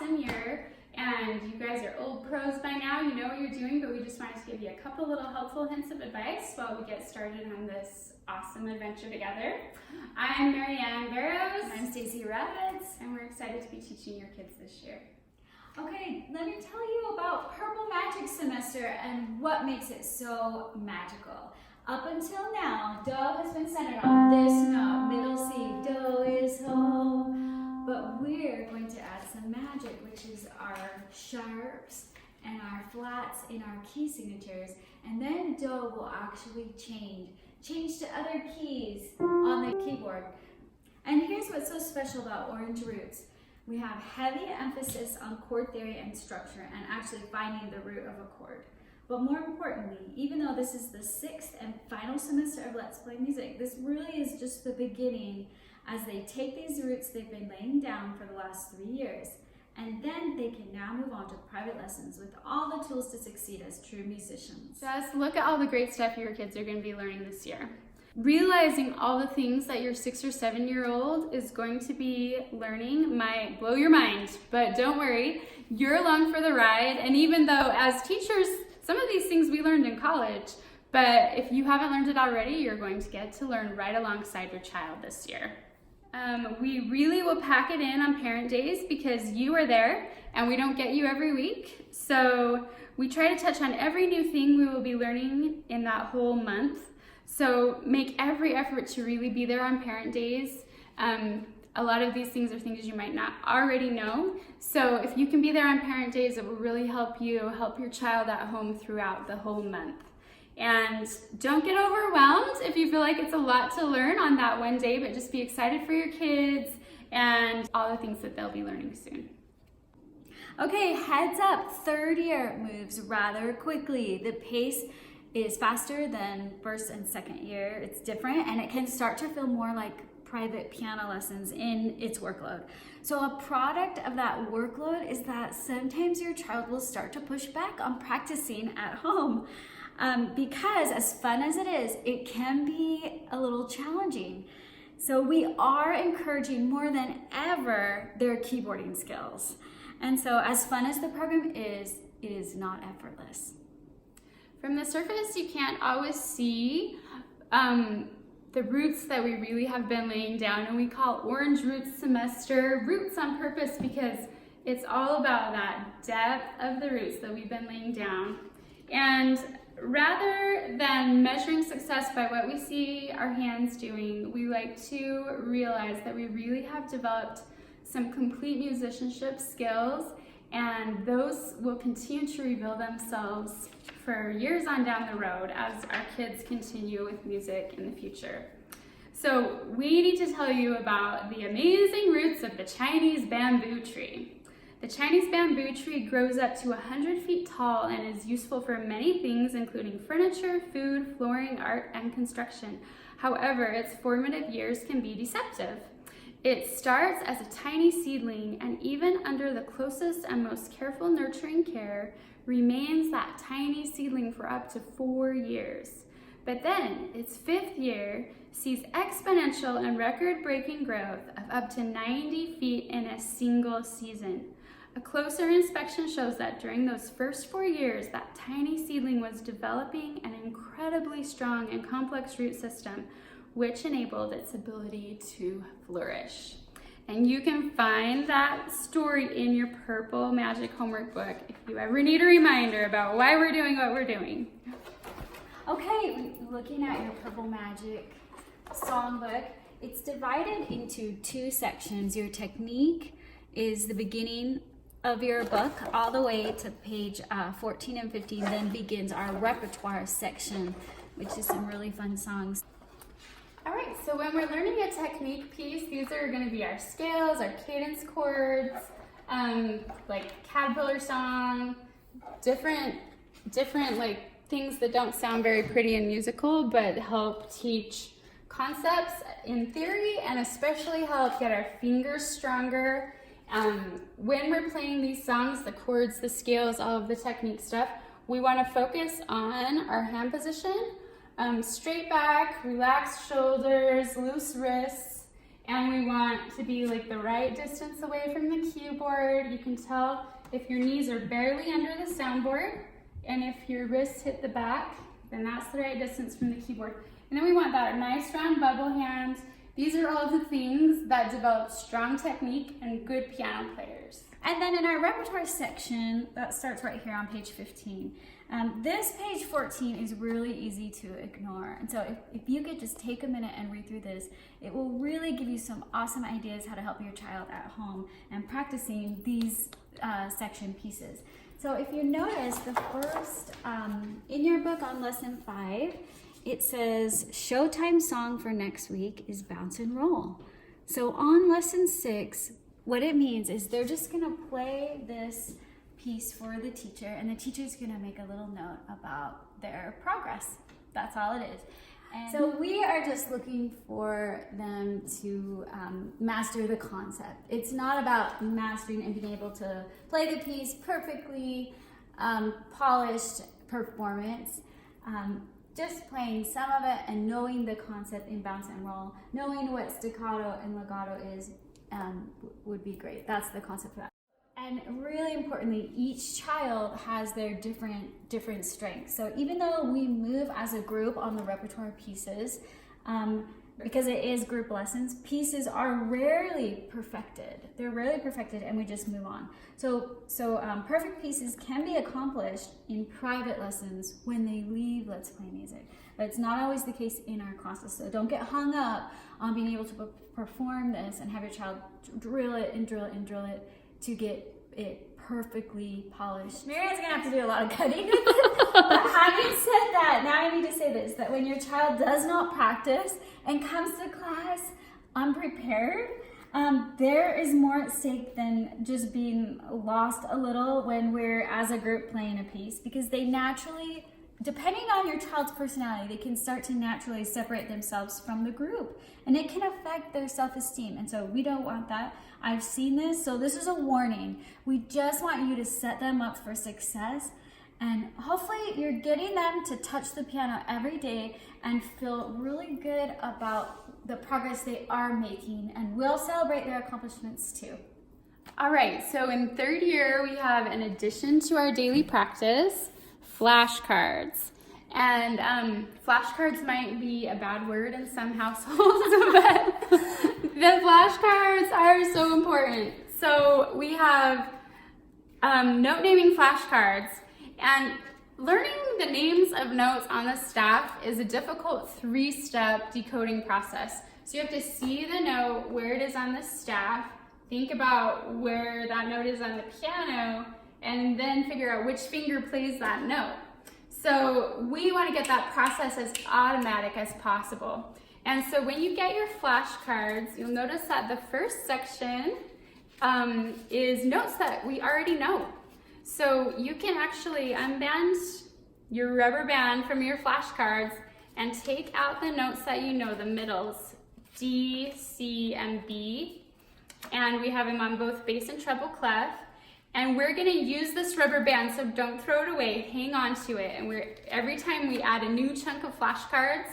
awesome year, and you guys are old pros by now. You know what you're doing, but we just wanted to give you a couple little helpful hints of advice while we get started on this awesome adventure together. I'm Marianne Barrows. And I'm Stacey Rabbits. And we're excited to be teaching your kids this year. Okay, let me tell you about Purple Magic Semester and what makes it so magical. Up until now, Do has been centered on this note, middle C, Do is home. But we're going to add some magic, which is our sharps and our flats in our key signatures. And then Do will actually change to other keys on the keyboard. And here's what's so special about Orange Roots. We have heavy emphasis on chord theory and structure and actually finding the root of a chord. But more importantly, even though this is the 6th and final semester of Let's Play Music, this really is just the beginning as they take these roots they've been laying down for the last 3 years. And then they can now move on to private lessons with all the tools to succeed as true musicians. Just look at all the great stuff your kids are going to be learning this year. Realizing all the things that your 6 or 7-year-old is going to be learning might blow your mind, but don't worry, you're along for the ride. And even though as teachers, some of these things we learned in college, but if you haven't learned it already, you're going to get to learn right alongside your child this year. We really will pack it in on parent days because you are there and we don't get you every week. So we try to touch on every new thing we will be learning in that whole month. So make every effort to really be there on parent days. A lot of these things are things you might not already know. So if you can be there on parent days, it will really help your child at home throughout the whole month. And don't get overwhelmed if you feel like it's a lot to learn on that one day, but just be excited for your kids and all the things that they'll be learning soon. Okay, heads up, 3rd year moves rather quickly. The pace is faster than 1st and 2nd year. It's different and it can start to feel more like private piano lessons in its workload. So a product of that workload is that sometimes your child will start to push back on practicing at home. Because as fun as it is, it can be a little challenging. So we are encouraging more than ever their keyboarding skills. And so as fun as the program is, it is not effortless. From the surface, you can't always see the roots that we really have been laying down, and we call Orange Roots Semester roots on purpose because it's all about that depth of the roots that we've been laying down. And rather than measuring success by what we see our hands doing, we like to realize that we really have developed some complete musicianship skills, and those will continue to reveal themselves for years on down the road as our kids continue with music in the future. So we need to tell you about the amazing roots of the Chinese bamboo tree. The Chinese bamboo tree grows up to 100 feet tall and is useful for many things, including furniture, food, flooring, art, and construction. However, its formative years can be deceptive. It starts as a tiny seedling, and even under the closest and most careful nurturing care, remains that tiny seedling for up to 4 years. But then, its 5th year sees exponential and record-breaking growth of up to 90 feet in a single season. A closer inspection shows that during those first 4 years, that tiny seedling was developing an incredibly strong and complex root system, which enabled its ability to flourish. And you can find that story in your Purple Magic homework book if you ever need a reminder about why we're doing what we're doing. Okay, looking at your Purple Magic songbook, it's divided into 2 sections. Your technique is the beginning of your book all the way to page 14 and 15, then begins our repertoire section, which is some really fun songs. All right, so when we're learning a technique piece, these are going to be our scales, our cadence chords, like Caterpillar Song, different like things that don't sound very pretty and musical, but help teach concepts in theory and especially help get our fingers stronger. When we're playing these songs, the chords, the scales, all of the technique stuff, we want to focus on our hand position, straight back, relaxed shoulders, loose wrists, And we want to be like the right distance away from the keyboard. You can tell if your knees are barely under the soundboard, and if your wrists hit the back, then that's the right distance from the keyboard. And then we want that nice round bubble hand. These are all the things that develop strong technique and good piano players. And then in our repertoire section, that starts right here on page 15. This page 14 is really easy to ignore. And so if you could just take a minute and read through this, it will really give you some awesome ideas how to help your child at home and practicing these section pieces. So if you notice, the first, in your book on lesson 5, it says Showtime song for next week is Bounce and Roll. So on lesson 6, what it means is they're just gonna play this piece for the teacher, and the teacher's gonna make a little note about their progress. That's all it is. And so we are just looking for them to master the concept. It's not about mastering and being able to play the piece perfectly, polished performance. Just playing some of it and knowing the concept in Bounce and Roll, knowing what staccato and legato is would be great. That's the concept of that. And really importantly, each child has their different strengths. So even though we move as a group on the repertoire pieces, because it is group lessons, pieces are rarely perfected. They're rarely perfected, and we just move on. So perfect pieces can be accomplished in private lessons when they leave Let's Play Music. But it's not always the case in our classes. So don't get hung up on being able to perform this and have your child drill it and drill it and drill it to get it perfectly polished. Marianne's gonna have to do a lot of cutting. But having said that, now I need to say this, that when your child does not practice and comes to class unprepared, there is more at stake than just being lost a little when we're as a group playing a piece, because they naturally, depending on your child's personality, they can start to naturally separate themselves from the group, and it can affect their self-esteem. And so we don't want that. I've seen this, so this is a warning. We just want you to set them up for success, and hopefully you're getting them to touch the piano every day and feel really good about the progress they are making, and we'll celebrate their accomplishments too. All right, so in 3rd year, we have, in addition to our daily practice, flashcards. And flashcards might be a bad word in some households, but the flashcards are so important. So we have note naming flashcards, and learning the names of notes on the staff is a difficult 3-step decoding process. So you have to see the note, where it is on the staff, think about where that note is on the piano, and then figure out which finger plays that note. So we want to get that process as automatic as possible. And so when you get your flashcards, you'll notice that the first section is notes that we already know. So you can actually unband your rubber band from your flashcards and take out the notes that you know, the middles, D, C, and B. And we have them on both bass and treble clef. And we're gonna use this rubber band, so don't throw it away, hang on to it. And every time we add a new chunk of flashcards,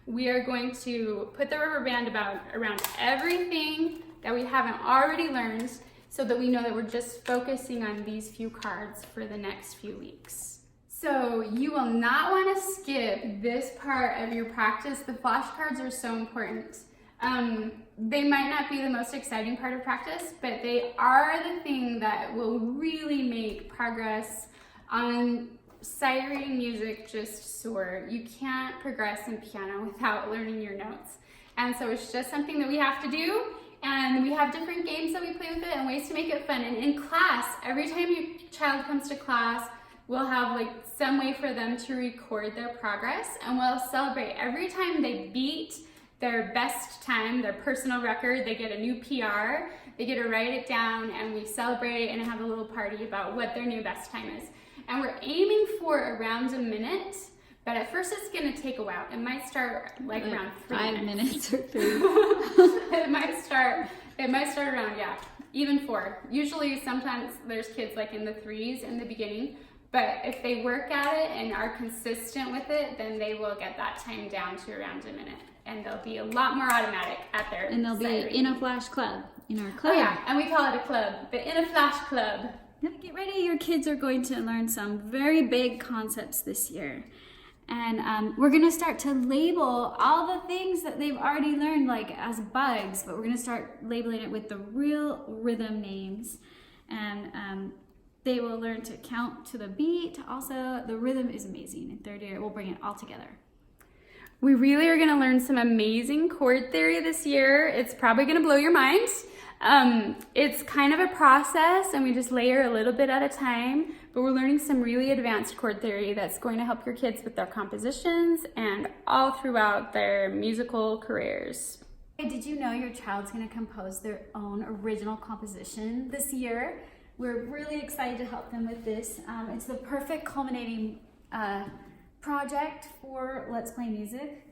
we are going to put the rubber band around everything that we haven't already learned, so that we know that we're just focusing on these few cards for the next few weeks. So you will not wanna skip this part of your practice. The flashcards are so important. They might not be the most exciting part of practice, but they are the thing that will really make progress on sight reading music just soar. You can't progress in piano without learning your notes. And so it's just something that we have to do, and we have different games that we play with it and ways to make it fun. And in class, every time your child comes to class, we'll have like some way for them to record their progress, and we'll celebrate every time they beat their best time, their personal record. They get a new PR, they get to write it down, and we celebrate and have a little party about what their new best time is. And we're aiming for around a minute, but at first it's gonna take a while. It might start like around 5 minutes or 3. It might start around, even 4. Usually sometimes there's kids like in the 3s in the beginning, But if they work at it and are consistent with it, then they will get that time down to around a minute. And they'll be a lot more automatic at their And they'll be sight in a reading. flash club, in our club. Oh yeah, and we call it a club, but in a flash club. Now get ready, your kids are going to learn some very big concepts this year. And we're gonna start to label all the things that they've already learned like as bugs, but we're gonna start labeling it with the real rhythm names. And they will learn to count to the beat. Also, the rhythm is amazing. In third year, we'll bring it all together. We really are going to learn some amazing chord theory this year. It's probably going to blow your mind. It's kind of a process, and we just layer a little bit at a time, but we're learning some really advanced chord theory that's going to help your kids with their compositions and all throughout their musical careers. Did you know your child's going to compose their own original composition this year? We're really excited to help them with this. It's the perfect culminating project for Let's Play Music.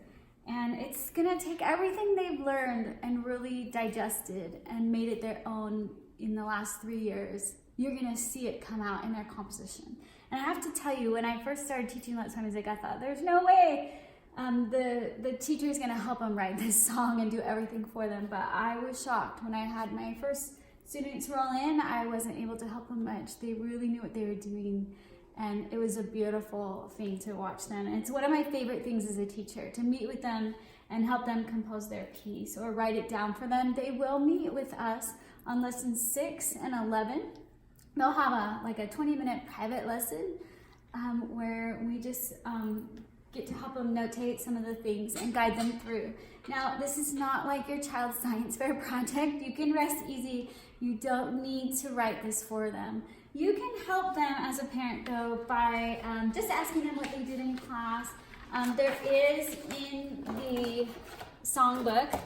And it's gonna take everything they've learned and really digested and made it their own in the last 3 years. You're gonna see it come out in their composition. And I have to tell you, when I first started teaching Let's Play Music, I thought, there's no way the teacher is gonna help them write this song and do everything for them. But I was shocked when I had my first students roll in. I wasn't able to help them much. They really knew what they were doing. And it was a beautiful thing to watch them. And it's one of my favorite things as a teacher, to meet with them and help them compose their piece or write it down for them. They will meet with us on lessons 6 and 11. They'll have a 20-minute private lesson where we just get to help them notate some of the things and guide them through. Now, this is not like your child's science fair project. You can rest easy. You don't need to write this for them. You can help them as a parent, though, by just asking them what they did in class. There is in the songbook,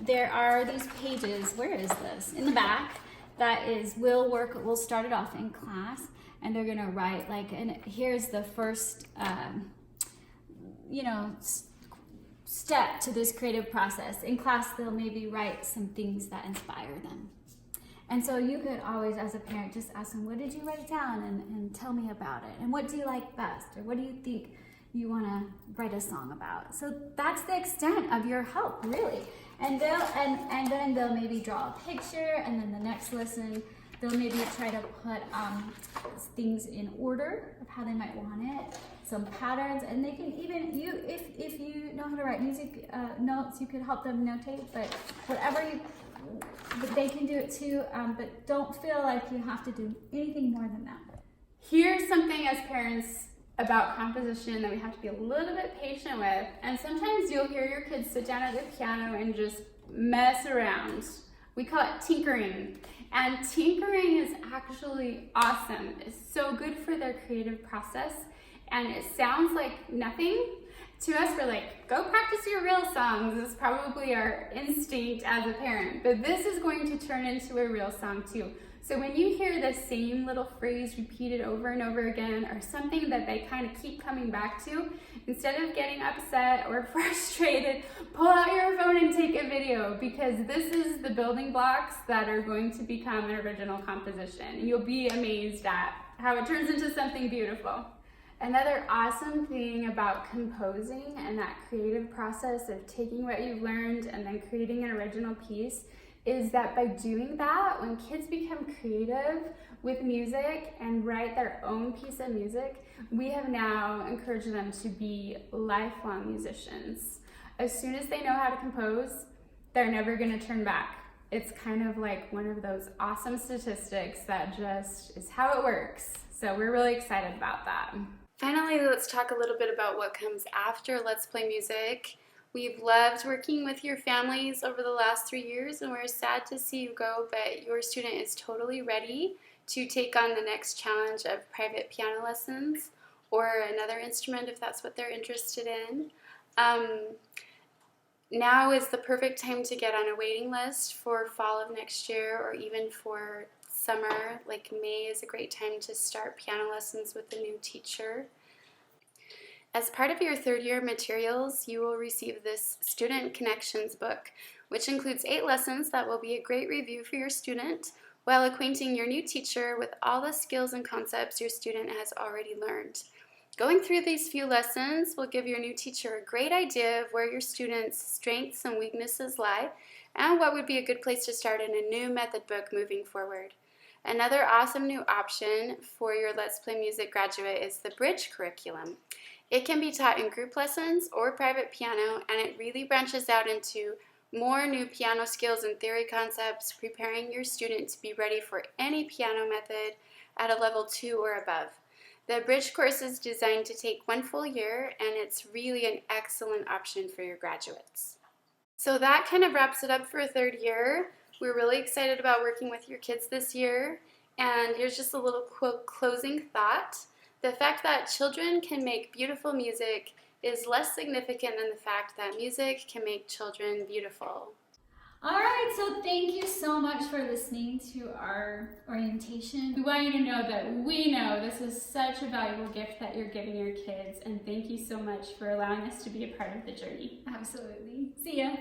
there are these pages. Where is this? In the back. That is, we'll start it off in class, and they're gonna write and here's the first, step to this creative process. In class, they'll maybe write some things that inspire them. And so you could always, as a parent, just ask them, what did you write down? And tell me about it. And what do you like best? Or what do you think you want to write a song about? So that's the extent of your help, really. And then they'll maybe draw a picture, and then the next lesson, they'll maybe try to put things in order of how they might want it, some patterns, and they can even, if you know how to write music notes, you could help them notate, but they can do it too, but don't feel like you have to do anything more than that. Here's something as parents about composition that we have to be a little bit patient with. And sometimes you'll hear your kids sit down at the piano and just mess around. We call it tinkering. And tinkering is actually awesome. It's so good for their creative process. And it sounds like nothing. To us, we're like, go practice your real songs. It's probably our instinct as a parent. But this is going to turn into a real song too. So when you hear the same little phrase repeated over and over again, or something that they kind of keep coming back to, instead of getting upset or frustrated, pull out your phone and take a video, because this is the building blocks that are going to become an original composition. And you'll be amazed at how it turns into something beautiful. Another awesome thing about composing and that creative process of taking what you've learned and then creating an original piece is that by doing that, when kids become creative with music and write their own piece of music, we have now encouraged them to be lifelong musicians. As soon as they know how to compose, they're never going to turn back. It's kind of like one of those awesome statistics that just is how it works. So we're really excited about that. Finally, let's talk a little bit about what comes after Let's Play Music. We've loved working with your families over the last 3 years, and we're sad to see you go, but your student is totally ready to take on the next challenge of private piano lessons or another instrument if that's what they're interested in. Now is the perfect time to get on a waiting list for fall of next year, or even for summer. Like May is a great time to start piano lessons with a new teacher. As part of your third year materials, you will receive this Student Connections book, which includes 8 lessons that will be a great review for your student, while acquainting your new teacher with all the skills and concepts your student has already learned. Going through these few lessons will give your new teacher a great idea of where your students' strengths and weaknesses lie and what would be a good place to start in a new method book moving forward. Another awesome new option for your Let's Play Music graduate is the Bridge curriculum. It can be taught in group lessons or private piano, and it really branches out into more new piano skills and theory concepts, preparing your student to be ready for any piano method at a level 2 or above. The Bridge course is designed to take 1 full year, and it's really an excellent option for your graduates. So that kind of wraps it up for a 3rd year. We're really excited about working with your kids this year, and here's just a little closing thought. The fact that children can make beautiful music is less significant than the fact that music can make children beautiful. All right, so thank you so much for listening to our orientation. We want you to know that we know this is such a valuable gift that you're giving your kids, and thank you so much for allowing us to be a part of the journey. Absolutely. See ya.